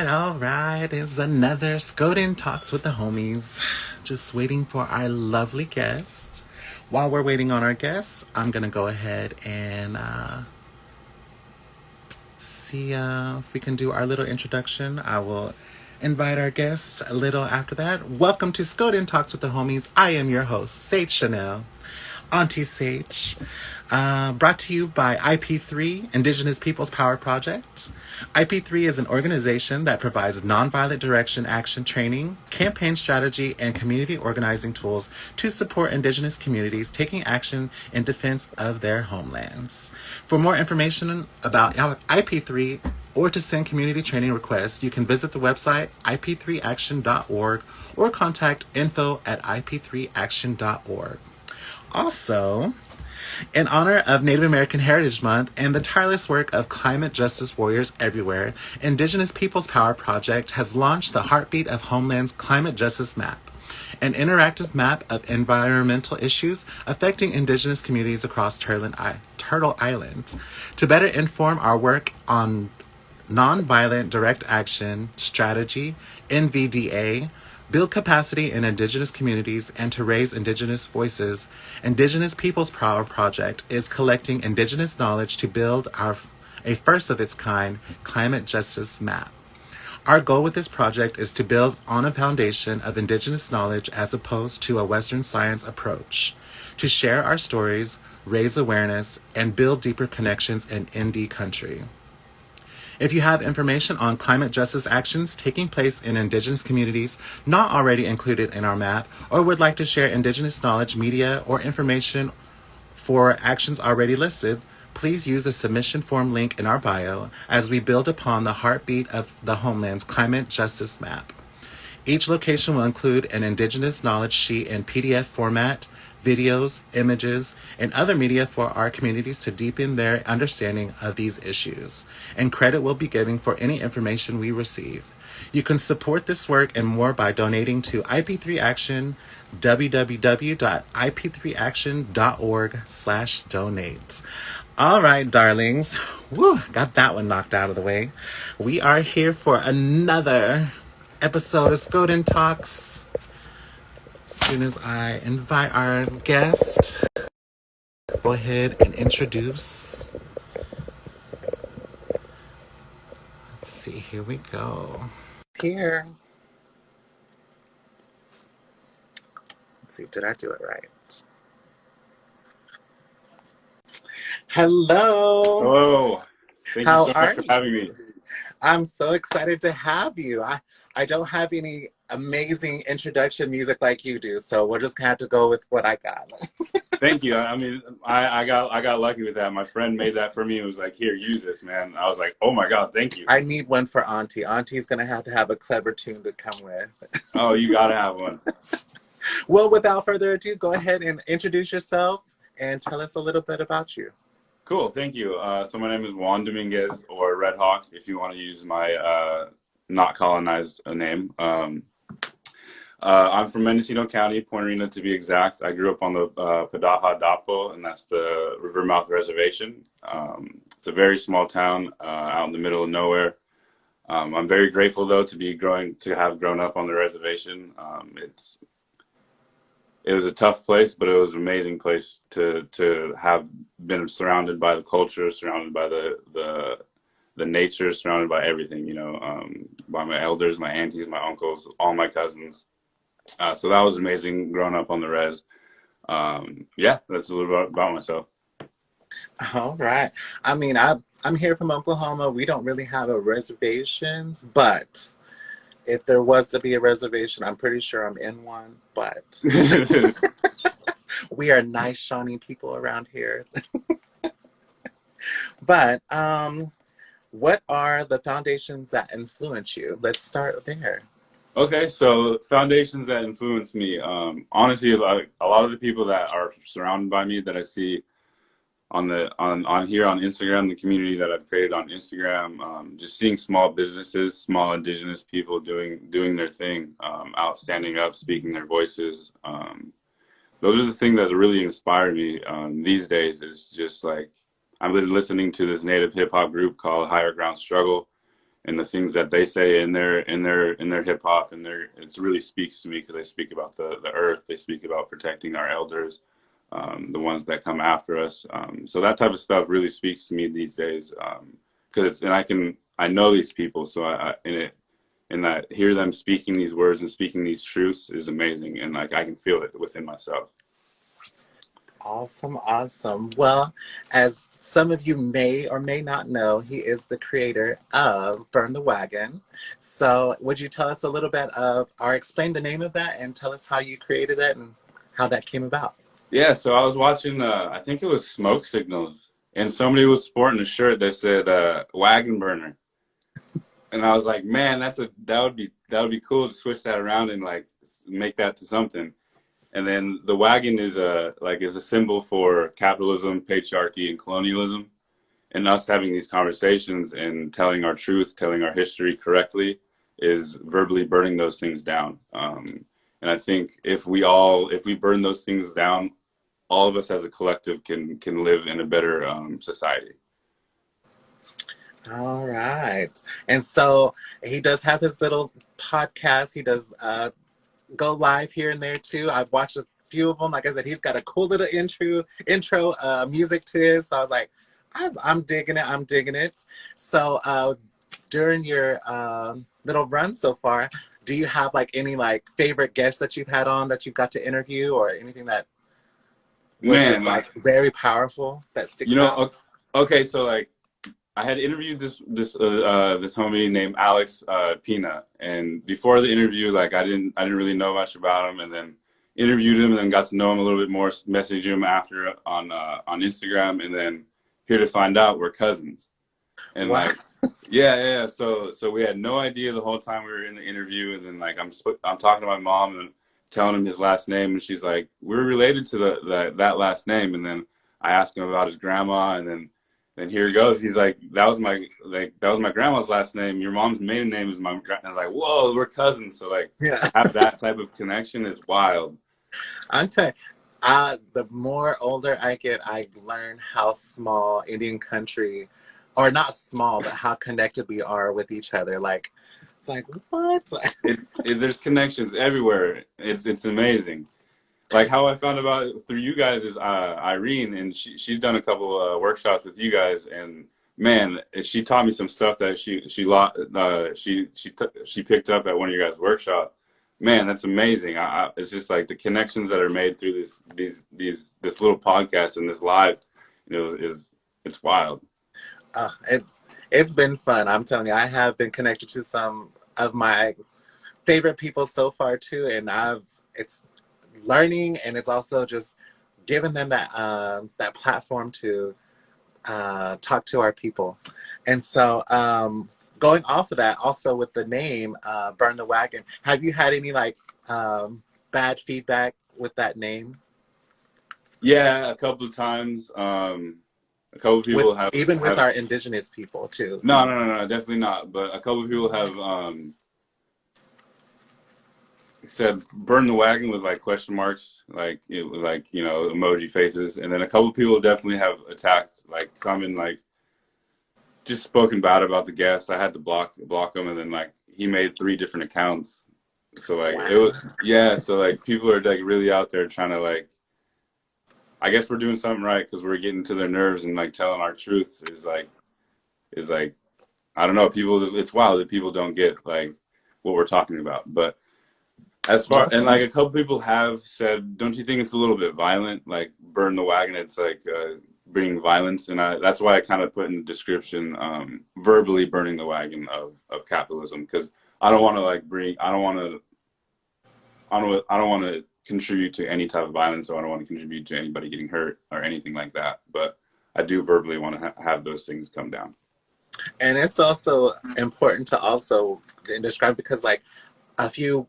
All right. It's another Skoden Talks with the Homies. Just waiting for our lovely guest. While we're waiting on our guests, I'm going to go ahead and see if we can do our little introduction. I will invite our guests a little after that. Welcome to Skoden Talks with the Homies. I am your host, Sage Chanel, Auntie Sage. Brought to you by IP3, Indigenous Peoples Power Project. IP3 is an organization that provides nonviolent direction action training, campaign strategy, and community organizing tools to support Indigenous communities taking action in defense of their homelands. For more information about IP3 or to send community training requests, you can visit the website ip3action.org or contact info@ip3action.org. Also, in honor of Native American Heritage Month and the tireless work of climate justice warriors everywhere, Indigenous Peoples Power Project has launched the Heartbeat of Homeland's Climate Justice Map, an interactive map of environmental issues affecting Indigenous communities across Turtle Island. To better inform our work on nonviolent direct action strategy, NVDA, build capacity in Indigenous communities, and to raise Indigenous voices, Indigenous Peoples Power Project is collecting Indigenous knowledge to build a first-of-its-kind climate justice map. Our goal with this project is to build on a foundation of Indigenous knowledge as opposed to a Western science approach, to share our stories, raise awareness, and build deeper connections in Indie country. If you have information on climate justice actions taking place in Indigenous communities not already included in our map, or would like to share Indigenous knowledge, media, or information for actions already listed, please use the submission form link in our bio as we build upon the heartbeat of the homeland's climate justice map. Each location will include an Indigenous knowledge sheet in PDF format, videos, images, and other media for our communities to deepen their understanding of these issues. And credit will be given for any information we receive. You can support this work and more by donating to IP3 Action, www.ip3action.org/donate. All right, darlings. Woo, got that one knocked out of the way. We are here for another episode of Skoden Talks. As soon as I invite our guest, go ahead and introduce. Let's see, here we go. Here. Let's see, did I do it right? Hello. Hello. Thank you How so much are for you? having me. I'm so excited to have you. I don't have any amazing introduction music like you do, so we're just gonna have to go with what I got. Thank you. I mean, I got lucky with that. My friend made that for me and was like, "Here, use this, man." I was like, "Oh my God, thank you." I need one for Auntie. Auntie's gonna have a clever tune to come with. Oh, you gotta have one. Well, without further ado, go ahead and introduce yourself and tell us a little bit about you. Cool, thank you. So my name is Juan Dominguez, or Red Hawk, if you want to use my not colonized name. I'm from Mendocino County, Point Arena to be exact. I grew up on the Padaha Dapo, and that's the Rivermouth Reservation. It's a very small town out in the middle of nowhere. I'm very grateful though to have grown up on the reservation. It was a tough place, but it was an amazing place to have been surrounded by the culture, surrounded by the nature, surrounded by everything. By my elders, my aunties, my uncles, all my cousins. So that was amazing growing up on the res. Yeah, that's a little bit about myself. All right. I mean, I'm here from Oklahoma. We don't really have a reservations, but if there was to be a reservation, I'm pretty sure I'm in one. But we are nice, shiny people around here. But what are the foundations that influence you? Let's start there. Okay, so foundations that influence me. Honestly, a lot of the people that are surrounded by me that I see on here on Instagram, the community that I've created on Instagram, just seeing small businesses, small indigenous people doing their thing, out standing up, speaking their voices. Those are the things that really inspire me these days. Is just like I've been listening to this native hip hop group called Higher Ground Struggle, and the things that they say in their hip hop and it really speaks to me because they speak about the earth, they speak about protecting our elders, the ones that come after us. So that type of stuff really speaks to me these days because I know these people, so and that hear them speaking these words and speaking these truths is amazing, and like I can feel it within myself. Awesome, awesome. Well, as some of you may or may not know, he is the creator of Burn the Wagon. So, would you tell us a little bit or explain the name of that and tell us how you created it and how that came about? Yeah, so I was watching, I think it was Smoke Signals, and somebody was sporting a shirt that said "Wagon Burner," and I was like, man, that would be cool to switch that around and like make that to something. And then the wagon is a symbol for capitalism, patriarchy, and colonialism. And us having these conversations and telling our truth, telling our history correctly, is verbally burning those things down. And I think if we burn those things down, all of us as a collective can live in a better society. All right. And so he does have his little podcast. He does go live here and there too. I've watched a few of them. Like I said, he's got a cool little intro music to his. So I was like, I'm digging it. I'm digging it. So during your little run so far, do you have like any like favorite guests that you've had on that you've got to interview or anything that was Man, just like very powerful that you sticks out? know, okay, so like I had interviewed this homie named Alex Pina, and before the interview, like I didn't really know much about him, and then interviewed him, and then got to know him a little bit more. Messaged him after on Instagram, and then here to find out we're cousins, and Wow. like yeah. So we had no idea the whole time we were in the interview, and then like I'm talking to my mom and telling him his last name, and she's like, we're related to that last name, and then I asked him about his grandma, and then here he goes. He's like, that was my grandma's last name. Your mom's maiden name is my. I was like, whoa, we're cousins. So like, Yeah. to have that type of connection is wild. I'm telling the more older I get, I learn how small Indian country, or not small, but how connected we are with each other. Like, it's like, what? There's connections everywhere. It's amazing. Like how I found about it through you guys is Irene, and she's done a couple workshops with you guys, and man, she taught me some stuff that she picked up at one of your guys' workshop. Man, that's amazing. It's just like the connections that are made through this little podcast and this live, it's wild. It's been fun. I'm telling you, I have been connected to some of my favorite people so far too, and it's learning, and it's also just giving them that platform to talk to our people. And so, going off of that, also with the name Burn the Wagon, have you had any like bad feedback with that name? Yeah, a couple of times. A couple of With people even with have our indigenous people too. no, definitely not. But a couple of people have said burn the wagon with like question marks, like it was like, you know, emoji faces, and then a couple of people definitely have attacked, like come and like just spoken bad about the guest. I had to block him, and then like he made 3 different accounts. So like it Wow. was, yeah. So like people are like really out there trying to like, I guess we're doing something right because we're getting to their nerves and like telling our truths is like I don't know, people. It's wild that people don't get like what we're talking about. But as far and Yes. like a couple people have said, don't you think it's a little bit violent? Like burn the wagon. It's like bringing violence, and that's why I kind of put in the description verbally burning the wagon of capitalism because I don't want to like bring. I don't want to contribute to any type of violence, or I don't want to contribute to anybody getting hurt or anything like that. But I do verbally want to have those things come down. And it's also important to also describe because like a few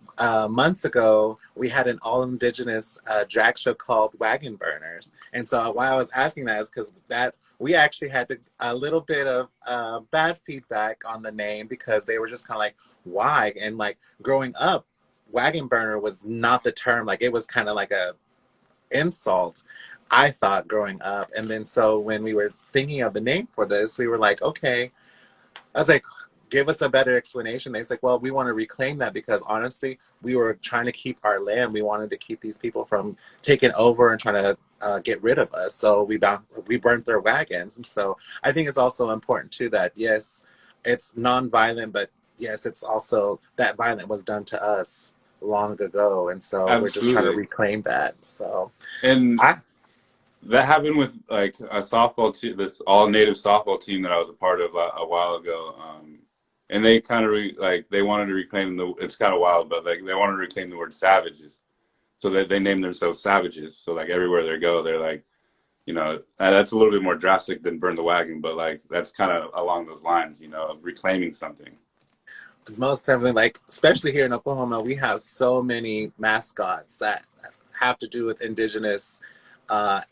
months ago, we had an all indigenous drag show called Wagon Burners. And so why I was asking that is because that we actually had a little bit of bad feedback on the name because they were just kind of like, why? And like growing up, wagon burner was not the term. Like it was kind of like a insult, I thought growing up. And then so when we were thinking of the name for this, we were like, okay, I was like, give us a better explanation. They said, well, we want to reclaim that because honestly, we were trying to keep our land. We wanted to keep these people from taking over and trying to get rid of us. So we burnt their wagons. And so I think it's also important too that yes, it's nonviolent, but yes, it's also that violent was done to us long ago. And so we're just trying to Absolutely. reclaim that. So And I, that happened with like a softball team, this all native softball team that I was a part of a while ago. And they kind of like they wanted to reclaim the. It's kind of wild, but like they wanted to reclaim the word savages, so that they named themselves savages. So like everywhere they go, they're like, you know, that's a little bit more drastic than burn the wagon, but like that's kind of along those lines, you know, of reclaiming something. most definitely, like, especially here in Oklahoma, we have so many mascots that have to do with indigenous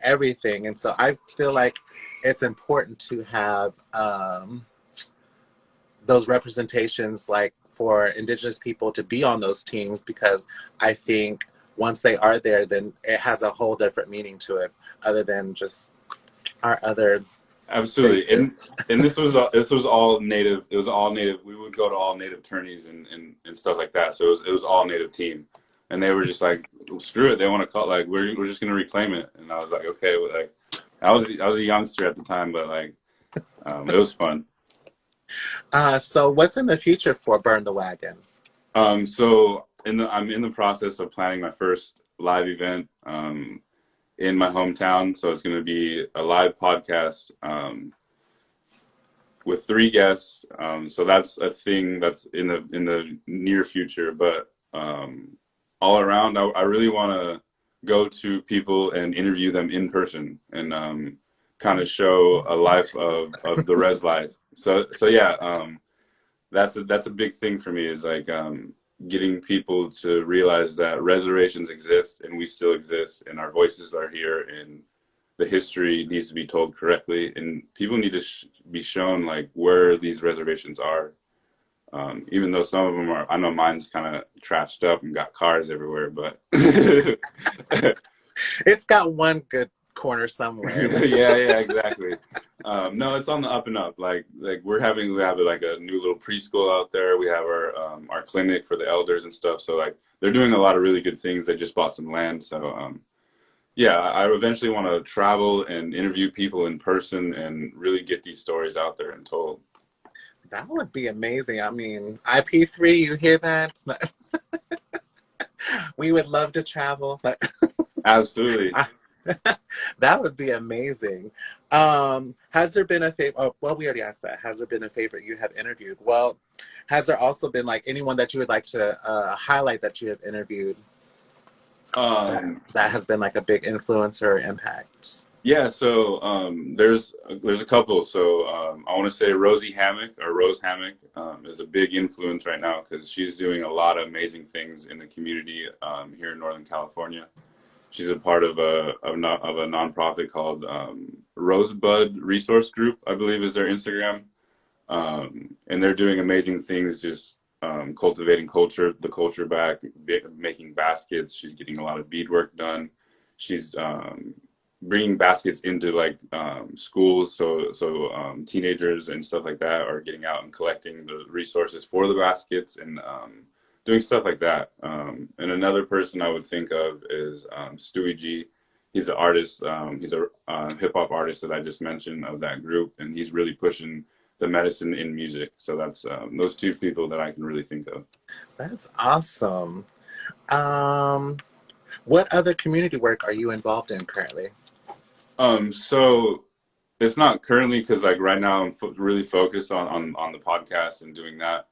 everything. And so I feel like it's important to have those representations, like for indigenous people to be on those teams, because I think once they are there, then it has a whole different meaning to it other than just our other Absolutely, faces. and this was all native. It was all native. We would go to all native tourneys and stuff like that. So it was all native team, and they were just like, screw it. They want to call like we're just gonna reclaim it. And I was like, okay. Well, like I was a youngster at the time, but like it was fun. So what's in the future for Burn the Wagon? So I'm in the process of planning my first live event in my hometown. So it's going to be a live podcast with 3 guests. So that's a thing that's in the near future. But all around, I really want to go to people and interview them in person and kind of show a life of the res life. So yeah, that's a big thing for me is like getting people to realize that reservations exist and we still exist and our voices are here and the history needs to be told correctly and people need to be shown like where these reservations are, even though some of them are, I know mine's kind of trashed up and got cars everywhere, but It's got one good corner somewhere. yeah, exactly. No, it's on the up and up. Like we have like a new little preschool out there. We have our clinic for the elders and stuff. So like they're doing a lot of really good things. They just bought some land. So yeah, I eventually want to travel and interview people in person and really get these stories out there and told. That would be amazing. I mean, IP3, you hear that? We would love to travel. Absolutely. That would be amazing. Has there been a favorite? Oh, well, we already asked that. Has there been a favorite you have interviewed? Well, has there also been like anyone that you would like to highlight that you have interviewed that has been like a big influence or impact? Yeah, so there's a couple. So I want to say Rosie Hammock or Rose Hammock is a big influence right now because she's doing a lot of amazing things in the community here in Northern California. She's a part of a nonprofit called Rosebud Resource Group, I believe is their Instagram, and they're doing amazing things, just cultivating the culture back, making baskets. She's getting a lot of beadwork done. She's bringing baskets into like schools, so teenagers and stuff like that are getting out and collecting the resources for the baskets and doing stuff like that. And another person I would think of is Stewie G. He's an artist. He's a hip hop artist that I just mentioned of that group, and he's really pushing the medicine in music. So that's those two people that I can really think of. That's awesome. Um, what other community work are you involved in currently? So it's not currently because like right now I'm really focused on the podcast and doing that.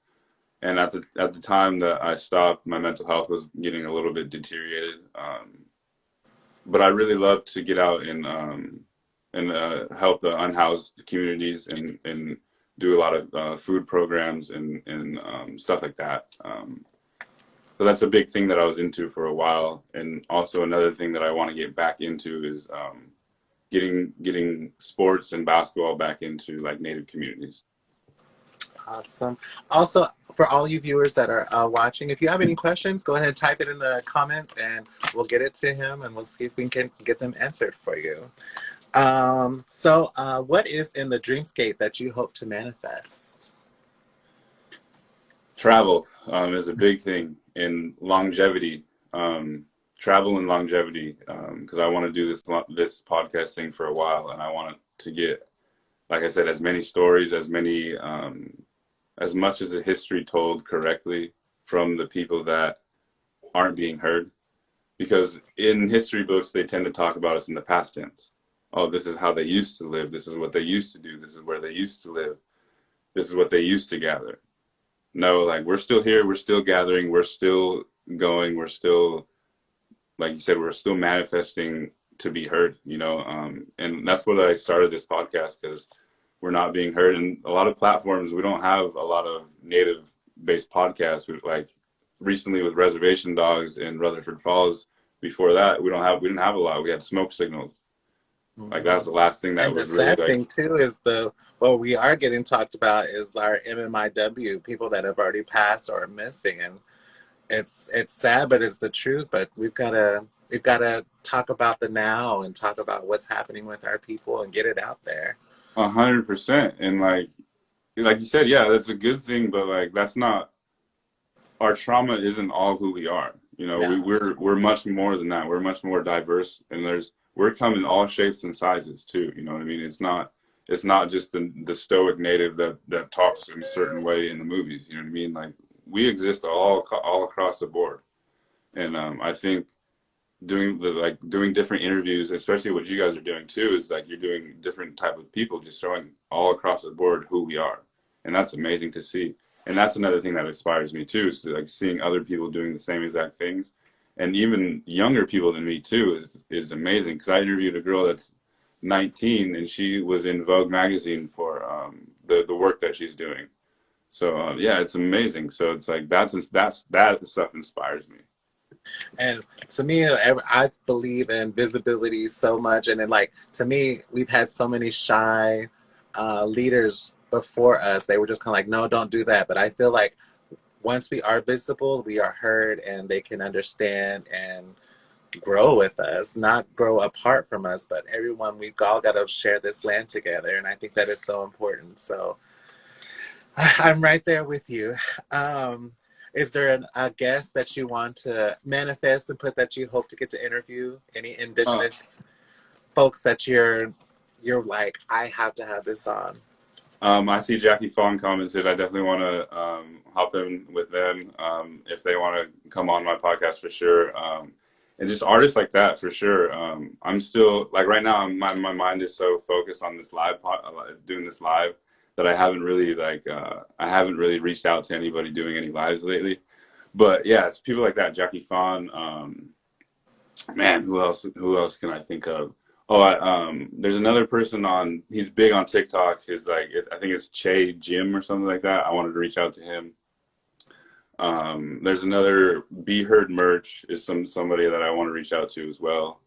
And at the time that I stopped, my mental health was getting a little bit deteriorated. But I really love to get out and help the unhoused communities and do a lot of food programs and stuff like that. So that's a big thing that I was into for a while. And also another thing that I want to get back into is getting sports and basketball back into like Native communities. Awesome. Also, for all you viewers that are watching, if you have any questions, go ahead and type it in the comments and we'll get it to him and we'll see if we can get them answered for you. What is in the dreamscape that you hope to manifest? Travel is a big thing in longevity. Travel and longevity, because I want to do this podcast thing for a while, and I want to get, like I said, as many stories, as much as the history told correctly from the people that aren't being heard. Because in history books, they tend to talk about us in the past tense. Oh, this is how they used to live. This is what they used to do. This is where they used to live. This is what they used to gather. No, like we're still here. We're still gathering. We're still going. We're still, like you said, we're still manifesting to be heard, and that's what I started this podcast because we're not being heard. And a lot of platforms, we don't have a lot of native-based podcasts. Like recently with Reservation Dogs in Rutherford Falls. Before that, we didn't have a lot. We had smoke signals. Like that's the last thing that And the was really sad like. thing too is what we are getting talked about is our MMIW, people that have already passed or are missing, and it's sad, but it's the truth. But we've gotta talk about the now and talk about what's happening with our people and get it out there. 100%. And like you said, yeah, that's a good thing, but like that's not, our trauma isn't all who we are. Yeah. We're much more than that. We're much more diverse, and we're come in all shapes and sizes too. You know what I mean? It's not just the stoic native that talks in a certain way in the movies. You know what I mean? Like we exist all across the board, and I think doing different interviews, especially what you guys are doing too, is like you're doing different type of people, just showing all across the board who we are, and that's amazing to see. And that's another thing that inspires me too, is like seeing other people doing the same exact things, and even younger people than me too is amazing. Because I interviewed a girl that's 19 and she was in Vogue magazine for the work that she's doing. So yeah, it's amazing. So it's like that stuff inspires me. And to me, I believe in visibility so much. And then, like, to me, we've had so many shy leaders before us. They were just kind of like, no, don't do that. But I feel like once we are visible, we are heard and they can understand and grow with us, not grow apart from us. But everyone, we've all got to share this land together. And I think that is so important. So I'm right there with you. Is there a guest that you want to manifest and put that you hope to get to interview? Any indigenous folks that you're like, I have to have this on? I see Jackie Fong commented. I definitely want to hop in with them if they want to come on my podcast for sure. and just artists like that for sure. I'm still like right now. My mind is so focused on this doing this live that I haven't really reached out to anybody doing any lives lately. But yeah, it's people like that. Jackie Fawn. Man, who else? Who else can I think of? Oh, there's another person on. He's big on TikTok. I think it's Che Jim or something like that. I wanted to reach out to him. There's another Be Heard merch is somebody that I want to reach out to as well.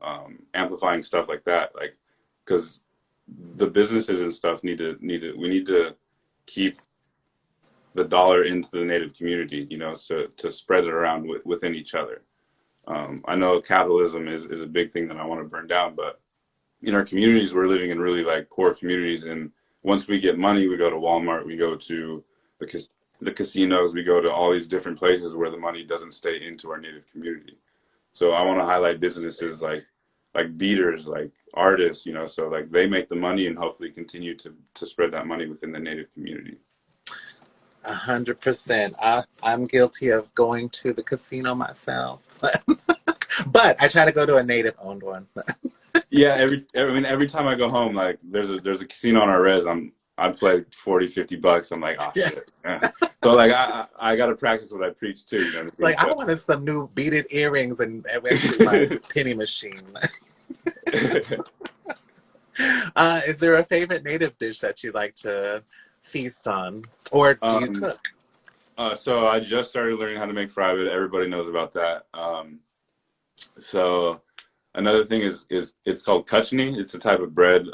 Amplifying stuff like that, like because the businesses and stuff we need to keep the dollar into the Native community, you know, so to spread it around within each other. I know capitalism is a big thing that I want to burn down, but in our communities, we're living in really like poor communities, and once we get money, we go to Walmart, we go to the casinos, we go to all these different places where the money doesn't stay into our Native community. So I want to highlight businesses like beaters, like artists, you know, so like they make the money and hopefully continue to spread that money within the Native community. 100%. I'm guilty of going to the casino myself, but I try to go to a Native-owned one. Yeah, every time I go home, like there's a casino on our res. I play 40, $50. I'm like, oh shit. Yeah. So like I gotta practice what I preach too. You know what I mean? Like I wanted some new beaded earrings and eventually my penny machine. Is there a favorite Native dish that you like to feast on, or do you cook? So I just started learning how to make fry bread. Everybody knows about that. So another thing is it's called kachni. It's a type of bread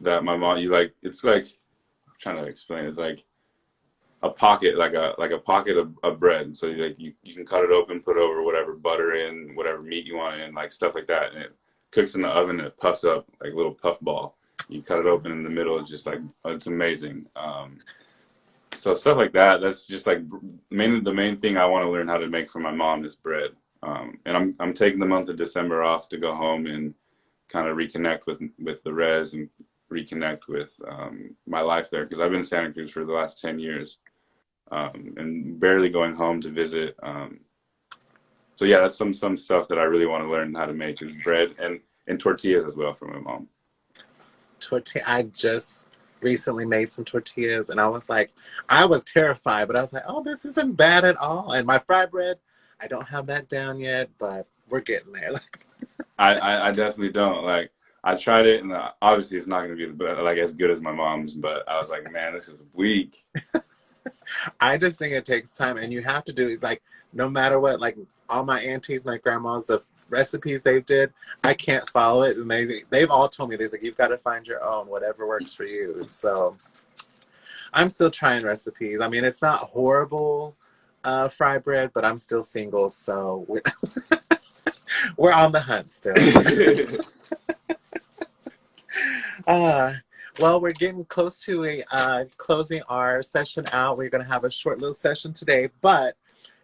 that my mom it's like I'm trying to explain. It's like a pocket, like a pocket of bread. So you can cut it open, put over whatever butter in, whatever meat you want in, like stuff like that, and it cooks in the oven and it puffs up like a little puff ball. You cut it open in the middle. It's just like it's amazing. So stuff like that. That's just like the main thing I want to learn how to make for my mom is bread. And I'm taking the month of December off to go home and kind of reconnect with the res and reconnect with my life there, because I've been in Santa Cruz for the last 10 years and barely going home to visit. So yeah, that's some stuff that I really want to learn how to make is bread and tortillas as well from my mom. I just recently made some tortillas, and I was terrified, but I was like, oh, this isn't bad at all. And my fry bread, I don't have that down yet, but we're getting there. I definitely don't. Like I tried it, and obviously it's not going to be like as good as my mom's, but I was like, man, this is weak. I just think it takes time, and you have to do it like no matter what. Like all my aunties, my grandmas, the recipes they did, I can't follow it, and they've all told me, they're like, you've got to find your own, whatever works for you. And so I'm still trying recipes. I mean, it's not horrible fry bread, but I'm still single, so we're on the hunt still. Well, we're getting close to closing our session out. We're going to have a short little session today, but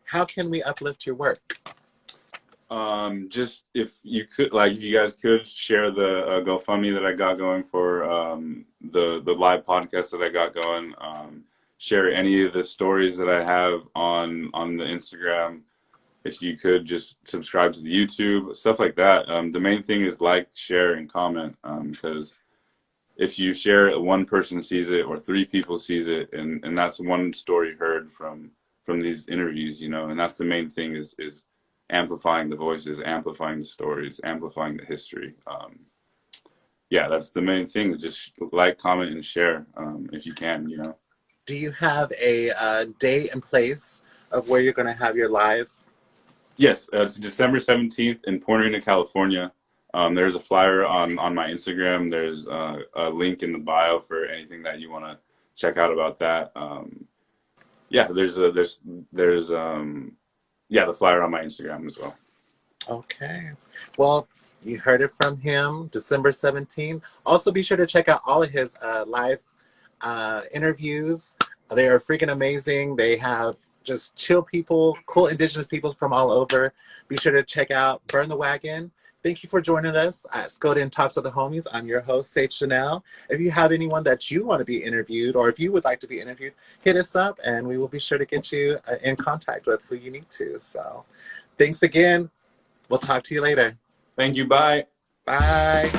how can we uplift your work? Just if you guys could share the GoFundMe that I got going for the live podcast that I got going. Share any of the stories that I have on the Instagram. If you could just subscribe to the YouTube, stuff like that. The main thing is like, share, and comment, because if you share it, one person sees it or three people sees it, and that's one story heard from these interviews, you know, and that's the main thing is amplifying the voices, amplifying the stories, amplifying the history. Yeah, that's the main thing. Just like, comment, and share if you can, you know. Do you have a date and place of where you're going to have your live? Yes, it's December 17th in Point Arena, California. There's a flyer on my Instagram. There's a link in the bio for anything that you want to check out about that. Yeah, there's the flyer on my Instagram as well. Okay. Well, you heard it from him, December 17th. Also, be sure to check out all of his live interviews. They are freaking amazing. They have just chill people, cool indigenous people from all over. Be sure to check out Burn the Wagon. Thank you for joining us at Skoden Talks with the Homies. I'm your host, Sage Chanel. If you have anyone that you want to be interviewed, or if you would like to be interviewed, hit us up and we will be sure to get you in contact with who you need to. So thanks again. We'll talk to you later. Thank you. Bye. Bye.